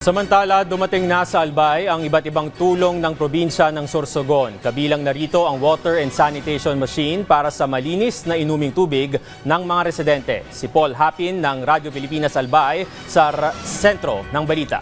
Samantala, dumating na sa Albay ang iba't ibang tulong ng probinsya ng Sorsogon. Kabilang narito ang water and sanitation machine para sa malinis na inuming tubig ng mga residente. Si Paul Hapin ng Radyo Pilipinas Albay sa sentro ng balita.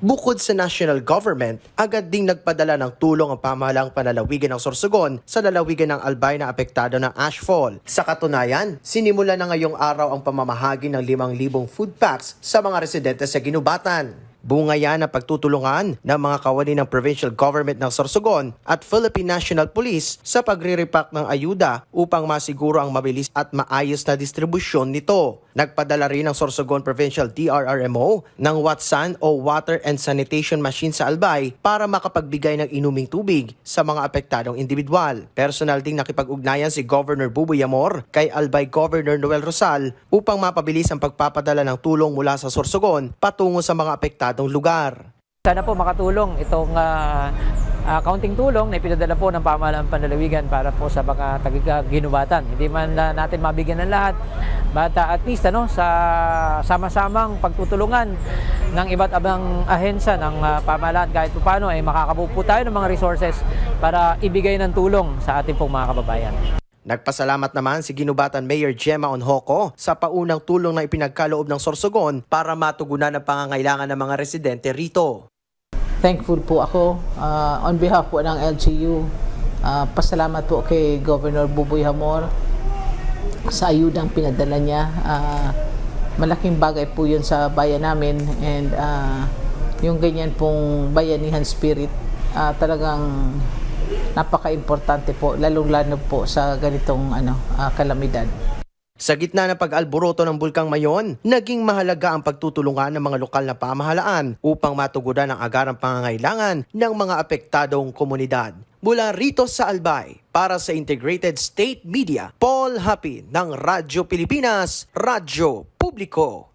Bukod sa national government, agad ding nagpadala ng tulong ang pamahalaang panlalawigan ng Sorsogon sa lalawigan ng Albay na apektado ng ashfall. Sa katunayan, sinimula na ngayong araw ang pamamahagi ng 5,000 food packs sa mga residente sa Ginubatan. Bunga yan ang pagtutulungan ng mga kawani ng provincial government ng Sorsogon at Philippine National Police sa pagre-repack ng ayuda upang masiguro ang mabilis at maayos na distribusyon nito. Nagpadala rin ang Sorsogon Provincial DRRMO ng Watsan o Water and Sanitation Machine sa Albay para makapagbigay ng inuming tubig sa mga apektadong individual. Personal ding nakipag-ugnayan si Governor Buboy Amor kay Albay Governor Noel Rosal upang mapabilis ang pagpapadala ng tulong mula sa Sorsogon patungo sa mga apektadong lugar. Sana po makatulong itong kaunting tulong na ipinadala po ng pamahalaang panlalawigan para po sa mga taga-Ginubatan. Hindi man natin mabigyan ng lahat, but at least sa sama-samang pagtutulungan ng iba't ibang ahensya ng pamahalaan kahit paano ay makakabuo po tayo ng mga resources para ibigay ng tulong sa ating pong mga kababayan. Nagpasalamat naman si Ginubatan Mayor Gemma Onhoco sa paunang tulong na ipinagkaloob ng Sorsogon para matugunan ang pangangailangan ng mga residente rito. Thankful po ako on behalf po ng LGU. Pasalamat po kay Governor Buboy Amor sa ayudang pinadala niya. Malaking bagay po yun sa bayan namin and yung ganyan pong bayanihan spirit talagang napaka-importante po, lalong-lalo po sa ganitong kalamidad. Sa gitna ng pag-alboroto ng Bulkang Mayon, naging mahalaga ang pagtutulungan ng mga lokal na pamahalaan upang matugunan ang agarang pangangailangan ng mga apektadong komunidad. Mula rito sa Albay, para sa Integrated State Media, Paul Hapin ng Radyo Pilipinas, Radyo Publiko.